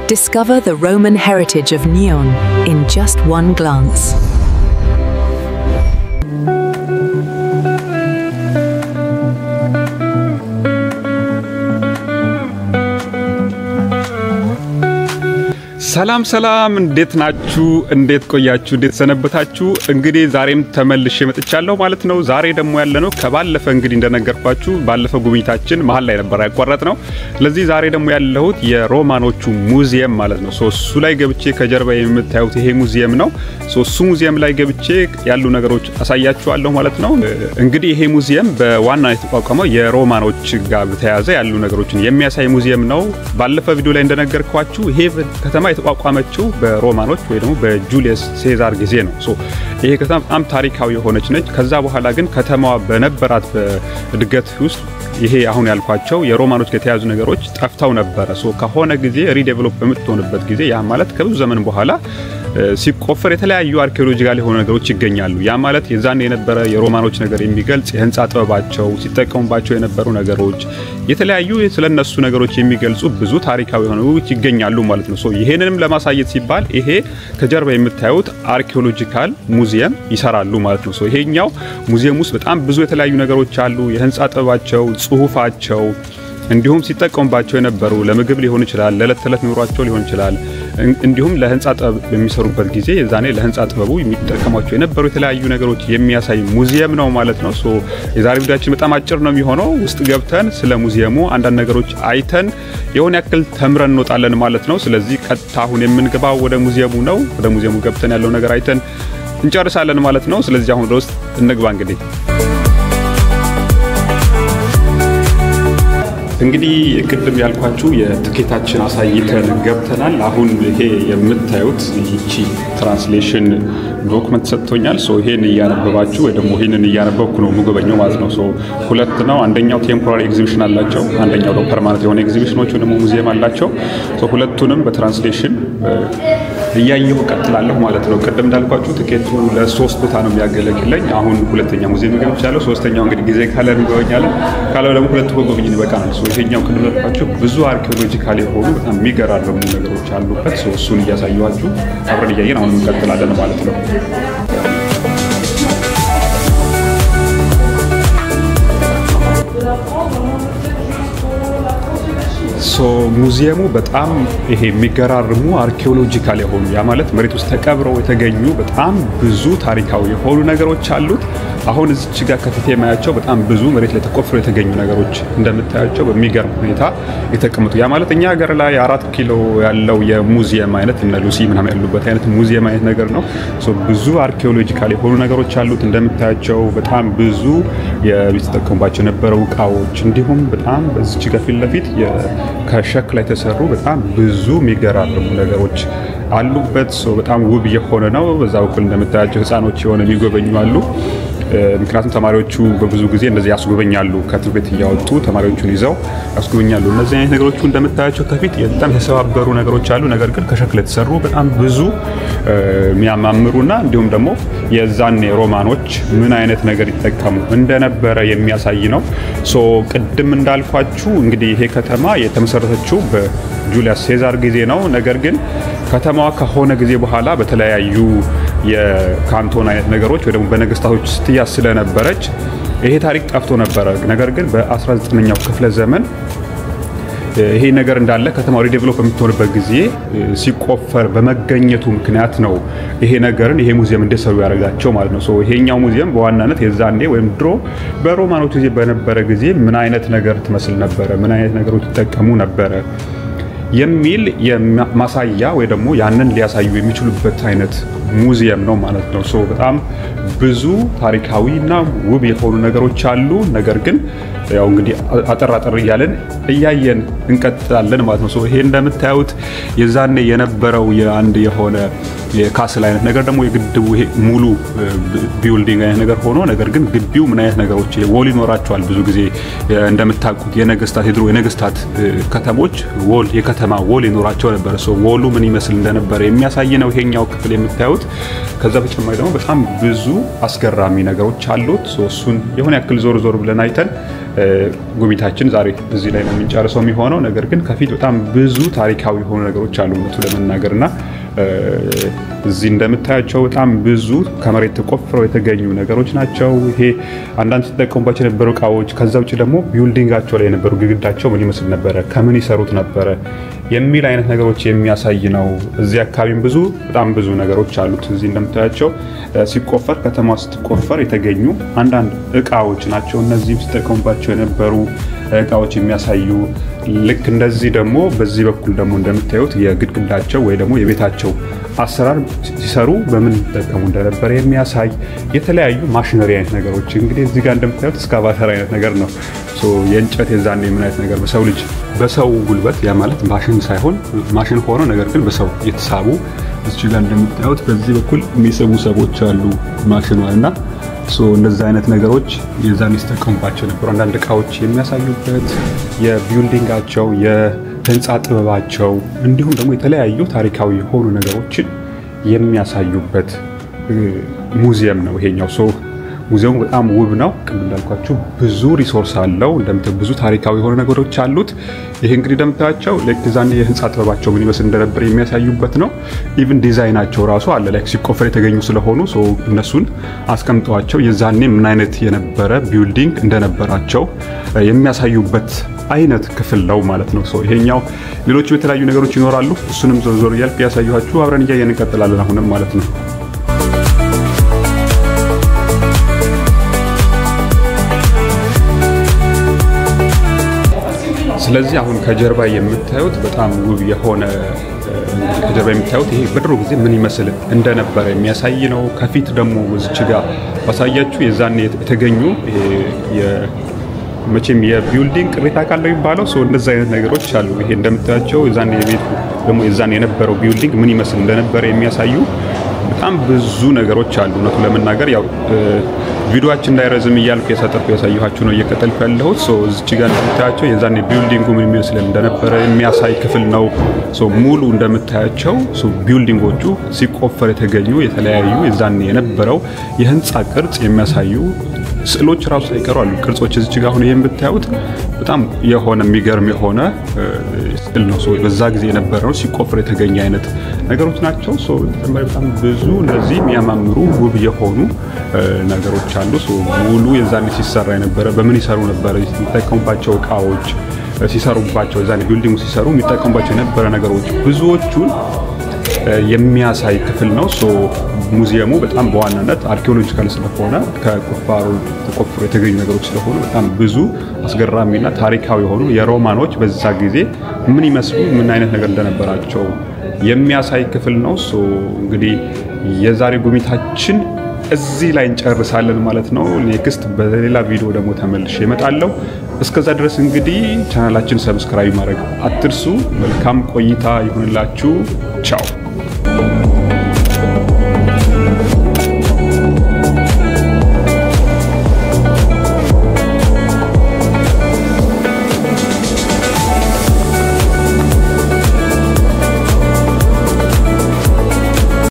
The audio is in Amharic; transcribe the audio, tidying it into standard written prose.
Discover the Roman heritage of Nyon in just one glance. ሰላም እንዴት ናችሁ እንዴት ቆያችሁ እንዴት ሰነበታችሁ እንግዲህ ዛሬም ተመልሼ መጥቻለሁ ማለት ነው ዛሬ ደግሞ ያለነው ከባለፈ እንግዲህ እንደነገርኳችሁ ባለፈው ጉብኝታችን መሃል ላይ ነበር ያቋረጥነው ስለዚህ ዛሬ ደግሞ ያለሁት የሮማኖቹ ሙዚየም ማለት ነው እሱ ላይ ገብቼ ከጀርባ የምታዩት ይሄ ሙዚየም ነው እሱ ሙዚየም ላይ ገብቼ ያሉ ነገሮች አሳያችኋለሁ ማለት ነው እንግዲህ ይሄ ሙዚየም በዋና የተቋቋመው የሮማኖች ጋር በተያያዘ ያሉ ነገሮችን የሚያሳይ ሙዚየም ነው ባለፈ ቪዲዮ ላይ እንደነገርኳችሁ ይሄ ከተማ የተቋቋመችው በሮማኖች ወይ ደግሞ በጁሊየስ ሴዛር ጊዜ ነው ይሄ ከተማ በጣም ታሪካዊ የሆነች ነች ከዛ በኋላ ግን ከተማዋ በነበራት እድገት ውስጥ ይሄ አሁን ያልኳቸው የሮማኖች ከተያዙ ነገሮች ጠፍተው ነበር ከሆነ ጊዜ ሪዴቨሎፕ በመጥቶንበት ጊዜ ያ ማለት ከብዙ ዘመን በኋላ ሲቆፈር የተለያዩ አርኪኦሎጂካል የሆኑ ነገሮች ይገኛሉ ያ ማለት የዛን የነበረ የሮማኖች ነገር የሚገልጽ የህንጻ ጥበባቸው ሲጠቀሙባቸው የነበሩ ነገሮች የተለያዩ ስለነሱ ነገሮች የሚገልጹ ብዙ ታሪካዊ የሆኑት ይገኛሉ ማለት ነው ይሄንንም ለማሳየት ሲባል ይሄ ከጀርባ የምታዩት አርኪኦሎጂካል ሙዚየም ይሰራሉ ማለት ነው ይሄኛው ሙዚየም ውስጥ በጣም ብዙ የተለያዩ ነገሮች አሉ የህንጻ ጥበባቸው ጽሁፋቸው እንዲሁም ሲጠቀሙባቸው የነበሩ ለምግብ ሊሆን ይችላል ለለተለት ኑሯቸው ሊሆን ይችላል እንዲሁም ለህንጻ ጥበብ በሚሰሩበት ጊዜ የዛኔ ለህንጻ ጥበቡ የሚጠቀማቸው የነበሩ የተለያዩ ነገሮች የሚያሳይ ሙዚየም ነው ማለት ነው የዛሬ ቪዲዮአችን በጣም አጭር ነው የሚሆነው ውስጥ ገብተን ስለ ሙዚየሙ አንዳንድ ነገሮች አይተን የሆነ ያክል ተምረን እንወጣለን ማለት ነው ስለዚህ ቀጥታ አሁን የምንገባው ወደ ሙዚየሙ ነው ወደ ሙዚየሙ ገብተን ያለው ነገር አይተን እንጨርሳለን ማለት ነው ስለዚህ አሁን ወደ ውስጥ እንግባ እንግዲህ ቅድም ያልኳችሁ የትኬታችን አሳይተን ገብተናል አሁን ይሄ የምታዩት ይቺ ትራንስሌሽን ዶክመንት ሰጥቶኛል ይሄን ያነበባችሁ ወይ ደግሞ ይሄንን ያነበብኩ ነው ሙገበኛው ማለት ነው ሁለት ነው አንደኛው ቴምፖራሪ ኤግዚቢሽን አላቸው አንደኛው ደግሞ ፐርማነንት የሆነ ኤግዚቢሽኖች ደግሞ ሙዚየም አላቸው ሁለቱንም በትራንስሌሽን እያየሁ ቀጥላለሁ ማለት ነው ቅድም እንዳልኳችሁ ትኬቱ ለሶስት ቦታ ነው የሚያገለግለኝ አሁን ሁለተኛ ሙዚየም ገብቻለሁ ሶስተኛው እንግዲህ ጊዜ ካለ እንገባኛለን ካለው ደግሞ ሁለቱ ጎብኝን ይበቃናል ይሄኛው ቅድም እንዳልኳችሁ ብዙ አርኪኦሎጂካል የሆኑ በጣም የሚገራርሙ ነገሮች አሉበት እሱን እያሳየኋችሁ አብረን እያየን አሁን እንቀጥላለን ማለት ነው ሙዚየሙ በጣም ይሄ የሚገራርሙ አርኪኦሎጂካል የሆኑ ያ ማለት መሬት ውስጥ ተቀብረው የተገኙ በጣም ብዙ ታሪካዊ የሆኑ ነገሮች አሉት አሁን እዚህ ጋር ከተቴ ማያቸው በጣም ብዙ መሬት ላይ ተቆፍረው የተገኙ ነገሮች እንደምታያቸው በሚገርም ሁኔታ የተቀመጡ ያ ማለት እኛ ሀገር ላይ 4 ኪሎ ያለው የሙዚየም አይነት እና ሉሲ ምናምን ያሉበት አይነት ሙዚየም አይነት ነገር ነው ብዙ አርኪኦሎጂካል የሆኑ ነገሮች አሉት እንደምታያቸው በጣም ብዙ የተጠቀሙባቸው የነበረው ዕቃዎች እንዲሁም በጣም በዚህ ጋር ፊት ለፊት ከሸክላ የተሰሩ በጣም ብዙ የሚገራርሙ ነገሮች አሉበት በጣም ውብ የሆነ ነው በዛ በኩል እንደምታያቸው ህፃኖች የሆነ የሚጎበኙ አሉ ምክንያቱም ተማሪዎቹ በብዙ ጊዜ እንደዚህ ያስጎበኛሉ ከትምህርት ቤት ያወጡ ተማሪዎቹን ይዘው ያስጎበኛሉ እነዚህ አይነት ነገሮች እንደምታያቸው ከፊት በጣም የተሰባበሩ ነገሮች አሉ ነገር ግን ከሸክላ የተሰሩ በጣም ብዙ የሚያማምሩና እንዲሁም ደግሞ የዛኔ ሮማኖች ምን አይነት ነገር ይጠቀሙ እንደነበረ የሚያሳይ ነው ቅድም እንዳልኳችሁ እንግዲህ ይሄ ከተማ የተመሰረተችው በጁሊየስ ሴዛር ጊዜ ነው ነገር ግን ከተማዋ ከሆነ ጊዜ በኋላ በተለያዩ የካንቶን አይነት ነገሮች ወይ ደግሞ በነገስታቶች ስትያዝ ስለነበረች ይሄ ታሪክ ጠፍቶ ነበር ነገር ግን በ19ኛው ክፍለ ዘመን ይሄ ነገር እንዳለ ከተማው ሪዴቨሎፕ በሚሆንበት ጊዜ ሲቆፈር በመገኘቱ ምክንያት ነው ይሄ ነገርን ይሄ ሙዚየም እንደሰሩ ያደርጋቸው ማለት ነው ይሄኛው ሙዚየም በዋናነት የዛኔ ወይም ድሮ በሮማኖች ጊዜ በነበረ ጊዜ ምን አይነት ነገር ትመስል ነበር ምን አይነት ነገሮች ተጠቀሙ ነበር የሚል የማሳያ ወይ ደግሞ ያንን ሊያሳዩ የሚችሉበት አይነት ሙዚየም ነው ማለት ነው በጣም ብዙ ታሪካዊና ውብ የሆኑ ነገሮች አሉ ነገር ግን ያው እንግዲህ አጠራጠር ያለን እያየን እንቀጥላለን ማለት ነው ይሄ እንደምታዩት የዛኔ የነበረው የአንድ የሆነ የካስል አይነት ነገር ደግሞ የግድቡ ይሄ ሙሉ ቢልዲንግ አይነት ነገር ሆኖ ነገር ግን ግቢው ምን አይነት ነገሮች ወል ይኖራቸዋል ብዙ ጊዜ እንደምታውቁት የነገስታት የድሮ የነገስታት ከተሞች ወል የከተማ ወል ይኖራቸው ነበር ወሉ ምን ይመስል እንደነበር የሚያሳይ ነው ይሄኛው ክፍል የምታዩት ከዛ በተጨማሪ ደግሞ በጣም ብዙ አስገራሚ ነገሮች አሉት እሱን የሆነ ያክል ዞር ብለን አይተን ጉብኝታችን ዛሬ እዚህ ላይ ነው የምንጨርሰው የሚሆነው። ነገር ግን ከፊት በጣም ብዙ ታሪካዊ የሆኑ ነገሮች አሉ እውነቱ ለመናገርና እዚህ እንደምታያቸው በጣም ብዙ ከመሬት ተቆፍረው የተገኙ ነገሮች ናቸው። ይሄ አንዳንድ ተጠቀሙባቸው የነበሩ እቃዎች ከዛ ውጪ ደግሞ ቢልዲንጋቸው ላይ የነበሩ ግድግዳቸው ምን ይመስል ነበር ከምን ይሰሩት ነበር የሚል አይነት ነገሮች የሚያሳይ ነው። እዚህ አካባቢም በጣም ብዙ ነገሮች አሉት። እዚህ እንደምታያቸው ሲቆፈር ከተማ ስትቆፈር የተገኙ አንዳንድ እቃዎች ናቸው። እነዚህም ተጠቀሙባቸው የነበሩ እቃዎች የሚያሳዩ ልክ እንደዚህ ደግሞ በዚህ በኩል ደግሞ እንደምታዩት የግድግዳቸው ወይ ደግሞ የቤታቸው አሰራር ሲሰሩ በምን ተጠቀሙ እንደነበር የሚያሳይ የተለያዩ ማሽነሪ አይነት ነገሮች እንግዲህ እዚህ ጋር እንደምታዩት እስካቫተር አይነት ነገር ነው። የእንጨት የዛኔ ምን አይነት ነገር በሰው ጉልበት ያ ማለት ማሽን ሳይሆን ማሽን ሆኖ ነገር ግን በሰው የተሳቡ እዚህ ጋር እንደምታዩት በዚህ በኩል የሚሰቡ ሰዎች አሉ ማሽኗና እንደዛ አይነት ነገሮች የዛኔ ተጠቀሙባቸው ነበር። አንዳንድ እቃዎች የሚያሳዩበት የቢልዲንጋቸው የህንጻ ጥበባቸው እንዲሁም ደግሞ የተለያዩ ታሪካዊ የሆኑ ነገሮችን የሚያሳዩበት ሙዚየም ነው ይሄኛው። ሙዚየሙ በጣም ውብ ነው። ቅድም እንዳልኳችሁ ብዙ ሪሶርስ አለው። ብዙ ታሪካዊ የሆኑ ነገሮች አሉት። ይሄ እንግዲህ እንደምታያቸው ለዛኔ የህንጻ ጥበባቸው ምን ይመስል እንደነበር የሚያሳዩበት ነው። ኢቭን ዲዛይናቸው ራሱ አለ ላይክ ሲቆፈር የተገኙ ስለሆኑ እነሱን አስቀምጠዋቸው የዛኔ ምን አይነት የነበረ ቢልዲንግ እንደነበራቸው የሚያሳዩበት አይነት ክፍል ነው ማለት ነው። ይሄኛው ሌሎች የተለያዩ ነገሮች ይኖራሉ። እሱንም ዞር እያልኩ ያሳዩኋችሁ አብረን እያየን እንቀጥላለን አሁንም ማለት ነው። ስለዚህ አሁን ከጀርባ የምታዩት በጣም ውብ የሆነ ከጀርባ የምታዩት ይሄ በድሮ ጊዜ ምን ይመስል እንደነበረ የሚያሳይ ነው። ከፊት ደግሞ እዚች ጋር ባሳያችሁ የዛኔ የተገኙ መቼም የቢልዲንግ ቅሪታ ካለው ይባለው እንደዛ አይነት ነገሮች አሉ። ይሄ እንደምታያቸው የዛኔ የቤቱ ደግሞ የዛኔ የነበረው ቢልዲንግ ምን ይመስል እንደነበረ የሚያሳዩ በጣም ብዙ ነገሮች አሉ። ነው ለመናገር ያው ቪዲዮአችን እንዳይረዝም እያልኩ ያሳየኋችሁ ነው እየቀጠልኩ ያለሁት። እዚች ጋር እንደምታያቸው የዛኔ ቢልዲንጉ ምን ይመስል እንደነበረ የሚያሳይ ክፍል ነው። ሙሉ እንደምታያቸው ቢልዲንጎቹ ሲቆፈር የተገኙ የተለያዩ የዛኔ የነበረው የህንጻ ቅርጽ የሚያሳዩ ስዕሎች ራሱ ሳይቀሩ አሉ። ቅርጾች እዚች ጋር አሁን ይሄን ብታዩት በጣም የሆነ የሚገርም የሆነ ስዕል ነው። በዛ ጊዜ የነበረው ሲቆፈር የተገኘ አይነት ነገሮች ናቸው። በጣም ብዙ እንደዚህ የሚያማምሩ ውብ የሆኑ ነገሮች አሉ። ሙሉ የዛኔ ሲሰራ የነበረ በምን ይሰሩ ነበር የሚጠቀሙባቸው እቃዎች ሲሰሩባቸው የዛኔ ቢልዲንጉ ሲሰሩ የሚጠቀሙባቸው የነበረ ነገሮች ብዙዎቹን የሚያሳይ ክፍል ነው። ሙዚየሙ በጣም በዋናነት አርኪኦሎጂካል ስለሆነ ከቁፋሮ ተቆፍሮ የተገኙ ነገሮች ስለሆኑ በጣም ብዙ አስገራሚና ታሪካዊ የሆኑ የሮማኖች በዛ ጊዜ ምን ይመስሉ ምን አይነት ነገር እንደነበራቸው የሚያሳይ ክፍል ነው። እንግዲህ የዛሬ ጉብኝታችን እዚህ ላይ እንጨርሳለን ማለት ነው። ኔክስት በሌላ ቪዲዮ ደግሞ ተመልሼ እመጣለሁ። እስከዛ ድረስ እንግዲህ ቻናላችን ሰብስክራይብ ማድረግ አትርሱ። መልካም ቆይታ ይሁንላችሁ። ቻው።